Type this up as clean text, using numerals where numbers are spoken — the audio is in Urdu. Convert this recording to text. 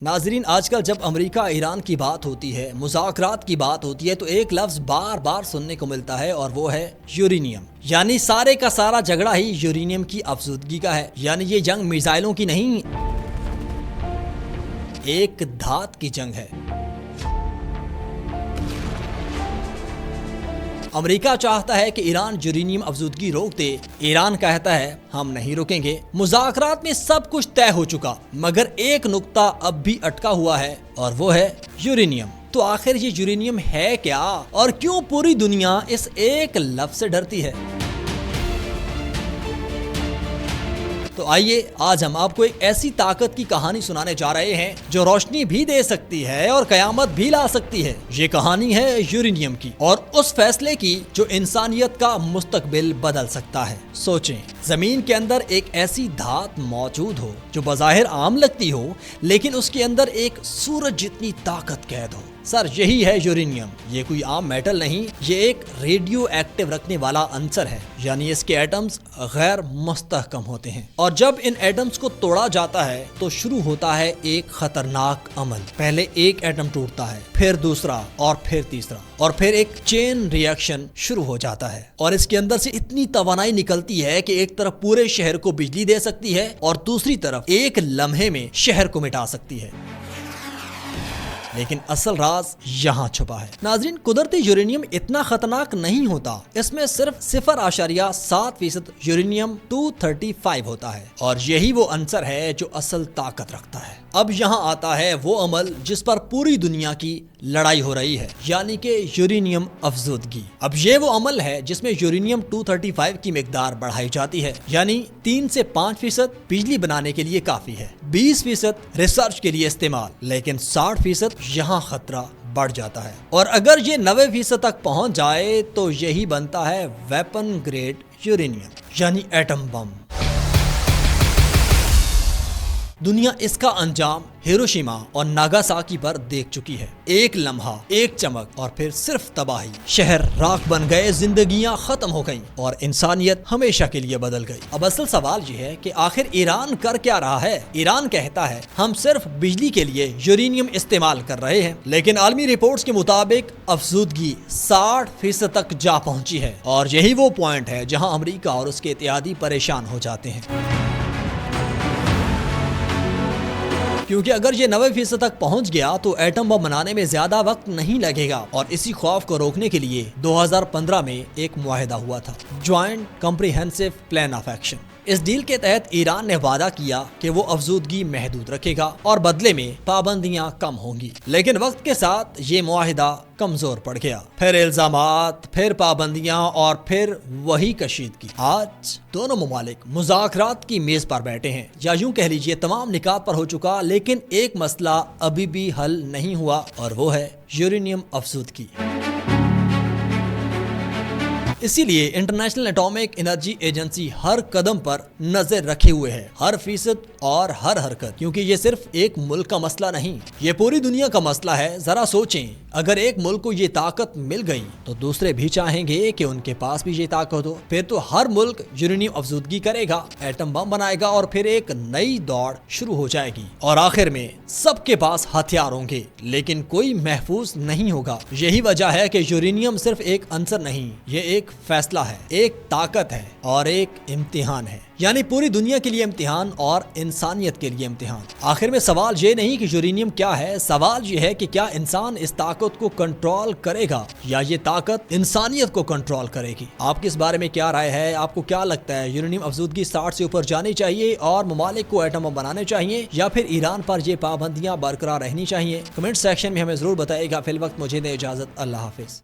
ناظرین، آج کل جب امریکہ ایران کی بات ہوتی ہے، مذاکرات کی بات ہوتی ہے تو ایک لفظ بار بار سننے کو ملتا ہے اور وہ ہے یورینیم۔ یعنی سارے کا سارا جھگڑا ہی یورینیم کی افزودگی کا ہے۔ یعنی یہ جنگ میزائلوں کی نہیں، ایک دھات کی جنگ ہے۔ امریکہ چاہتا ہے کہ ایران یورینیم افزودگی روک دے، ایران کہتا ہے ہم نہیں روکیں گے۔ مذاکرات میں سب کچھ طے ہو چکا، مگر ایک نقطہ اب بھی اٹکا ہوا ہے اور وہ ہے یورینیم۔ تو آخر یہ یورینیم ہے کیا اور کیوں پوری دنیا اس ایک لفظ سے ڈرتی ہے؟ تو آئیے آج ہم آپ کو ایک ایسی طاقت کی کہانی سنانے جا رہے ہیں جو روشنی بھی دے سکتی ہے اور قیامت بھی لا سکتی ہے۔ یہ کہانی ہے یورینیم کی اور اس فیصلے کی جو انسانیت کا مستقبل بدل سکتا ہے۔ سوچیں، زمین کے اندر ایک ایسی دھات موجود ہو جو بظاہر عام لگتی ہو، لیکن اس کے اندر ایک سورج جتنی طاقت قید ہو۔ سر، یہی ہے یورینیم۔ یہ کوئی عام میٹل نہیں، یہ ایک ریڈیو ایکٹیو رکھنے والا عنصر ہے۔ یعنی اس کے ایٹمز غیر مستحکم ہوتے ہیں اور جب ان ایٹمز کو توڑا جاتا ہے تو شروع ہوتا ہے ایک خطرناک عمل۔ پہلے ایک ایٹم ٹوٹتا ہے، پھر دوسرا اور پھر تیسرا، اور پھر ایک چین ریئیکشن شروع ہو جاتا ہے اور اس کے اندر سے اتنی توانائی نکلتی ہے کہ ایک طرف پورے شہر کو بجلی دے سکتی ہے اور دوسری طرف ایک لمحے میں شہر کو مٹا سکتی ہے۔ لیکن اصل راز یہاں چھپا ہے۔ ناظرین، قدرتی یورینیم اتنا خطرناک نہیں ہوتا، اس میں صرف 0.7% یورینیم 235 ہوتا ہے اور یہی وہ عنصر ہے جو اصل طاقت رکھتا ہے۔ اب یہاں آتا ہے وہ عمل جس پر پوری دنیا کی لڑائی ہو رہی ہے، یعنی کہ یورینیم افزودگی۔ اب یہ وہ عمل ہے جس میں یورینیم 235 کی مقدار بڑھائی جاتی ہے، یعنی 3 سے 5% بجلی بنانے کے لیے کافی ہے، 20% ریسرچ کے لیے استعمال، لیکن 60% یہاں خطرہ بڑھ جاتا ہے اور اگر یہ 90% تک پہنچ جائے تو یہی بنتا ہے ویپن گریڈ یورینیم، یعنی ایٹم بم۔ دنیا اس کا انجام ہیروشیما اور ناگاساکی پر دیکھ چکی ہے۔ ایک لمحہ، ایک چمک اور پھر صرف تباہی۔ شہر راکھ بن گئے، زندگیاں ختم ہو گئیں اور انسانیت ہمیشہ کے لیے بدل گئی۔ اب اصل سوال یہ ہے کہ آخر ایران کر کیا رہا ہے؟ ایران کہتا ہے ہم صرف بجلی کے لیے یورینیم استعمال کر رہے ہیں، لیکن عالمی رپورٹس کے مطابق افزودگی 60% تک جا پہنچی ہے اور یہی وہ پوائنٹ ہے جہاں امریکہ اور اس کے اتحادی پریشان ہو جاتے ہیں، کیونکہ اگر یہ 90% تک پہنچ گیا تو ایٹم بم بنانے میں زیادہ وقت نہیں لگے گا اور اسی خوف کو روکنے کے لیے 2015 میں ایک معاہدہ ہوا تھا، joint comprehensive plan of action. اس ڈیل کے تحت ایران نے وعدہ کیا کہ وہ افزودگی محدود رکھے گا اور بدلے میں پابندیاں کم ہوں گی، لیکن وقت کے ساتھ یہ معاہدہ کمزور پڑ گیا۔ پھر الزامات، پھر پابندیاں اور پھر وہی کشیدگی۔ آج دونوں ممالک مذاکرات کی میز پر بیٹھے ہیں، یا یوں کہہ لیجئے تمام نکات پر ہو چکا، لیکن ایک مسئلہ ابھی بھی حل نہیں ہوا اور وہ ہے یورینیم افزودگی۔ اسی لیے انٹرنیشنل ایٹامک انرجی ایجنسی ہر قدم پر نظر رکھے ہوئے ہے، ہر فیصد اور ہر حرکت، کیونکہ یہ صرف ایک ملک کا مسئلہ نہیں، یہ پوری دنیا کا مسئلہ ہے۔ ذرا سوچیں، اگر ایک ملک کو یہ طاقت مل گئی تو دوسرے بھی چاہیں گے کہ ان کے پاس بھی یہ طاقت ہو، پھر تو ہر ملک یورینیم افزودگی کرے گا، ایٹم بم بنائے گا اور پھر ایک نئی دوڑ شروع ہو جائے گی اور آخر میں سب کے پاس ہتھیار ہوں گے لیکن کوئی محفوظ نہیں ہوگا۔ یہی وجہ ہے کہ یورینیم صرف ایک عنصر نہیں، یہ ایک فیصلہ ہے، ایک طاقت ہے اور ایک امتحان ہے، یعنی پوری دنیا کے لیے امتحان اور انسانیت کے لیے امتحان۔ آخر میں سوال یہ نہیں کہ یورینیم کیا ہے، سوال یہ ہے کہ کیا انسان اس طاقت کو کنٹرول کرے گا یا یہ طاقت انسانیت کو کنٹرول کرے گی؟ آپ کی اس بارے میں کیا رائے ہے؟ آپ کو کیا لگتا ہے یورینیم افزودگی 60 سے اوپر جانی چاہیے اور ممالک کو ایٹم بم بنانے چاہیے یا پھر ایران پر یہ پابندیاں برقرار رہنی چاہیے؟ کمنٹ سیکشن میں ہمیں ضرور بتائیے گا۔ فی الوقت مجھے دیں اجازت، اللہ حافظ۔